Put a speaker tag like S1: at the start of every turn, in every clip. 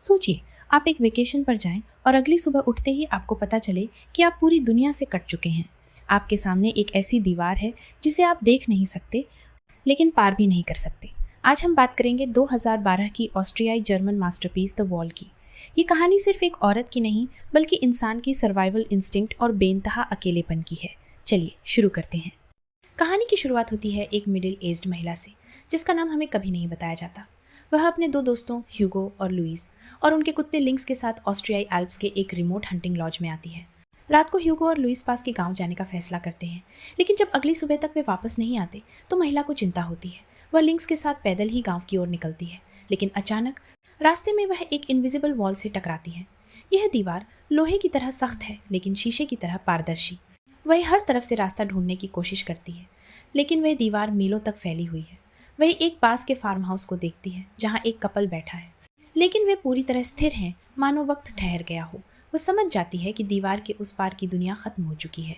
S1: सोचिए, आप एक वेकेशन पर जाएं और अगली सुबह उठते ही आपको पता चले कि आप पूरी दुनिया से कट चुके हैं। आपके सामने एक ऐसी दीवार है जिसे आप देख नहीं सकते लेकिन पार भी नहीं कर सकते। आज हम बात करेंगे 2012 की ऑस्ट्रियाई जर्मन मास्टरपीस द वॉल की। ये कहानी सिर्फ एक औरत की नहीं बल्कि इंसान की सर्वाइवल इंस्टिंक्ट और बेइंतहा अकेलेपन की है। चलिए शुरू करते हैं। कहानी की शुरुआत होती है एक मिडिल एज्ड महिला से जिसका नाम हमें कभी नहीं बताया जाता। वह अपने दो दोस्तों ह्यूगो और लुइस और उनके कुत्ते लिंक्स के साथ ऑस्ट्रियाई एल्प्स के एक रिमोट हंटिंग लॉज में आती है। रात को ह्यूगो और लुइस पास के गांव जाने का फैसला करते हैं, लेकिन जब अगली सुबह तक वे वापस नहीं आते तो महिला को चिंता होती है। वह लिंक्स के साथ पैदल ही गांव की ओर निकलती है, लेकिन अचानक रास्ते में वह एक इनविजिबल वॉल से टकराती है। यह दीवार लोहे की तरह सख्त है लेकिन शीशे की तरह पारदर्शी। वह हर तरफ से रास्ता ढूंढने की कोशिश करती है, लेकिन वह दीवार मीलों तक फैली हुई है। वह एक पास के फार्म हाउस को देखती है जहां एक कपल बैठा है, लेकिन वे पूरी तरह स्थिर हैं, मानो वक्त ठहर गया हो। वो समझ जाती है कि दीवार के उस पार की दुनिया खत्म हो चुकी है।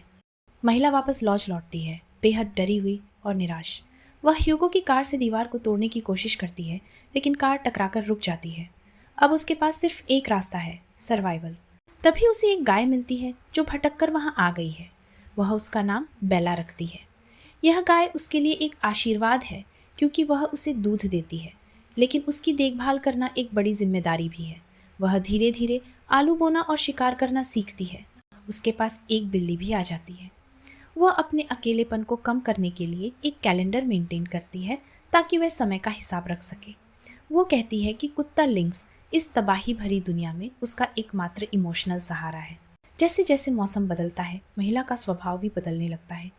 S1: महिला वापस लॉज लौटती है, बेहद डरी हुई और निराश। वह ह्यूगो की कार से दीवार को तोड़ने की कोशिश करती है, लेकिन कार टकराकर रुक जाती है। अब उसके पास सिर्फ एक रास्ता है, सर्वाइवल। तभी उसे एक गाय मिलती है जो भटक कर वहां आ गई है। वह उसका नाम बेला रखती है। यह गाय उसके लिए एक आशीर्वाद है क्योंकि वह उसे दूध देती है, लेकिन उसकी देखभाल करना एक बड़ी जिम्मेदारी भी है। वह धीरे धीरे आलू बोना और शिकार करना सीखती है। उसके पास एक बिल्ली भी आ जाती है। वह अपने अकेलेपन को कम करने के लिए एक कैलेंडर मेंटेन करती है ताकि वह समय का हिसाब रख सके। वो कहती है कि कुत्ता लिंक्स इस तबाही भरी दुनिया में उसका एकमात्र इमोशनल सहारा है। जैसे जैसे मौसम बदलता है, महिला का स्वभाव भी बदलने लगता है।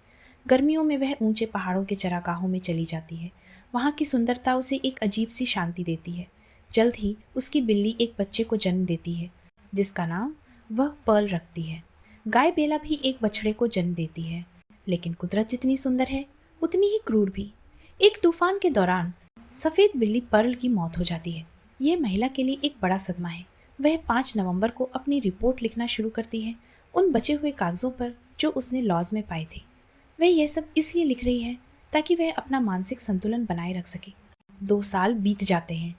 S1: गर्मियों में वह ऊंचे पहाड़ों के चरागाहों में चली जाती है। वहाँ की सुंदरता उसे एक अजीब सी शांति देती है। जल्द ही उसकी बिल्ली एक बच्चे को जन्म देती है जिसका नाम वह पर्ल रखती है। गाय बेला भी एक बछड़े को जन्म देती है, लेकिन कुदरत जितनी सुंदर है उतनी ही क्रूर भी। एक तूफान के दौरान सफ़ेद बिल्ली पर्ल की मौत हो जाती है। यह महिला के लिए एक बड़ा सदमा है। वह 5 नवंबर को अपनी रिपोर्ट लिखना शुरू करती है, उन बचे हुए कागजों पर जो उसने लॉज में पाए थे। वह यह सब इसलिए लिख रही है ताकि वह अपना मानसिक संतुलन बनाए रख सके। 2 साल बीत जाते हैं।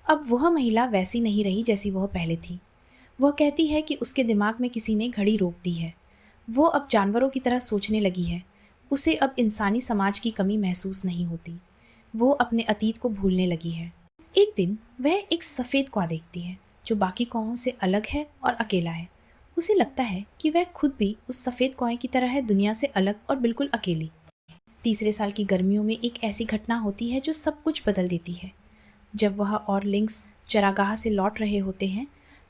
S1: अब वह महिला वैसी नहीं रही जैसी वह पहले थी। वह कहती है कि उसके दिमाग में किसी ने घड़ी रोक दी है। वो अब जानवरों की तरह सोचने लगी है। उसे अब इंसानी समाज की कमी महसूस नहीं होती। वो अपने अतीत को भूलने लगी है। एक दिन वह एक सफ़ेद कौवा देखती है जो बाकी कौवों से अलग है और अकेला है। उसे लगता है कि वह खुद भी उस सफ़ेद कौवे की तरह है, दुनिया से अलग और बिल्कुल अकेली। तीसरे साल की गर्मियों में एक ऐसी घटना होती है जो सब कुछ बदल देती है। जब वह और लिंक्स चरागाह से लौट रहे होते हैं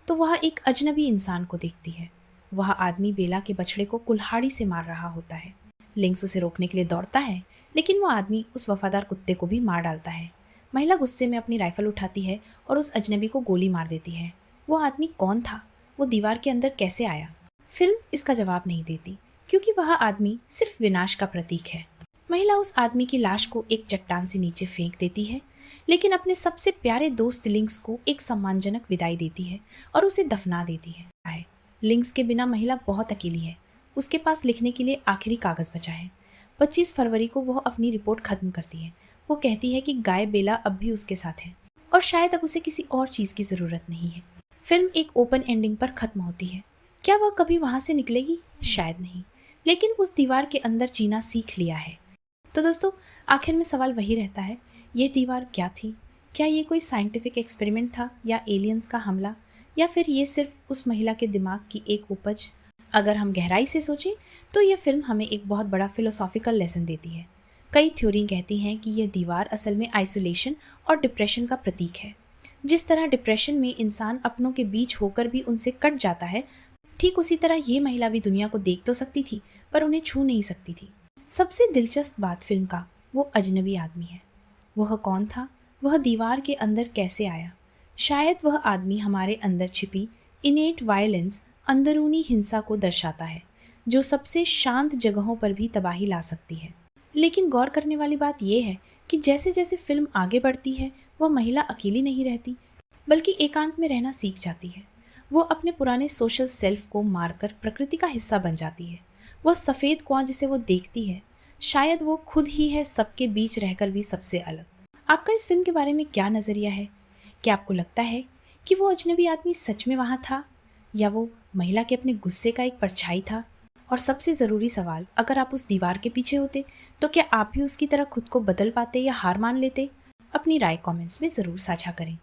S1: तो वह एक अजनबी इंसान को देखती है। वह आदमी बेला के बछड़े को कुल्हाड़ी से मार रहा होता है। लिंक्स उसे रोकने के लिए दौड़ता है, लेकिन वह आदमी उस वफादार कुत्ते को भी मार डालता है। महिला गुस्से में अपनी राइफल उठाती है और उस अजनबी को गोली मार देती है। वो आदमी कौन था? वो दीवार के अंदर कैसे आया? फिल्म इसका जवाब नहीं देती क्योंकि वह आदमी सिर्फ विनाश का प्रतीक है। महिला उस आदमी की लाश को एक चट्टान से नीचे फेंक देती है, लेकिन अपने सबसे प्यारे दोस्त लिंक्स को एक सम्मानजनक विदाई देती है और उसे दफना देती है। लिंक्स के बिना महिला बहुत अकेली है। उसके पास लिखने के लिए आखिरी कागज बचा है। 25 फरवरी को वह अपनी रिपोर्ट खत्म करती है। वो कहती है कि गाय बेला अब भी उसके साथ है और शायद अब उसे किसी और चीज़ की ज़रूरत नहीं है। फिल्म एक ओपन एंडिंग पर खत्म होती है। क्या वह कभी वहाँ से निकलेगी? शायद नहीं, लेकिन उस दीवार के अंदर जीना सीख लिया है। तो दोस्तों, आखिर में सवाल वही रहता है, ये दीवार क्या थी? क्या ये कोई साइंटिफिक एक्सपेरिमेंट था या एलियंस का हमला, या फिर ये सिर्फ उस महिला के दिमाग की एक उपज? अगर हम गहराई से सोचें तो यह फिल्म हमें एक बहुत बड़ा फिलोसॉफिकल लेसन देती है। कई थ्योरी कहती हैं कि यह दीवार असल में आइसोलेशन और डिप्रेशन का प्रतीक है। जिस तरह डिप्रेशन में इंसान अपनों के बीच होकर भी उनसे कट जाता है, ठीक उसी तरह ये महिला भी दुनिया को देख तो सकती थी पर उन्हें छू नहीं सकती थी। सबसे दिलचस्प बात फिल्म का वो अजनबी आदमी है। वह कौन था? वह दीवार के अंदर कैसे आया? शायद वह आदमी हमारे अंदर छिपी इनेट वायलेंस, अंदरूनी हिंसा को दर्शाता है जो सबसे शांत जगहों पर भी तबाही ला सकती है। लेकिन गौर करने वाली बात यह है कि जैसे जैसे फिल्म आगे बढ़ती है वह महिला अकेली नहीं रहती, बल्कि एकांत में रहना सीख जाती है। वो अपने पुराने सोशल सेल्फ को मारकर प्रकृति का हिस्सा बन जाती है। वह सफ़ेद कौवा जिसे वो देखती है, शायद वो खुद ही है, सबके बीच रहकर भी सबसे अलग। आपका इस फिल्म के बारे में क्या नज़रिया है? क्या आपको लगता है कि वो अजनबी आदमी सच में वहाँ था या वो महिला के अपने गुस्से का एक परछाई था। और सबसे ज़रूरी सवाल, अगर आप उस दीवार के पीछे होते तो क्या आप भी उसकी तरह खुद को बदल पाते या हार मान लेते? अपनी राय कमेंट्स में ज़रूर साझा करें।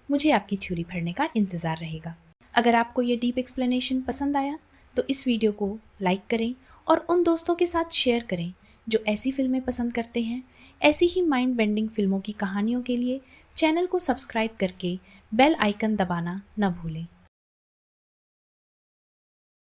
S1: मुझे आपकी थ्योरी पढ़ने का इंतज़ार रहेगा। अगर आपको ये डीप एक्सप्लेनेशन पसंद आया तो इस वीडियो को लाइक करें और उन दोस्तों के साथ शेयर करें जो ऐसी फिल्में पसंद करते हैं। ऐसी ही माइंड बेंडिंग फिल्मों की कहानियों के लिए चैनल को सब्सक्राइब करके बेल आइकन दबाना न भूलें।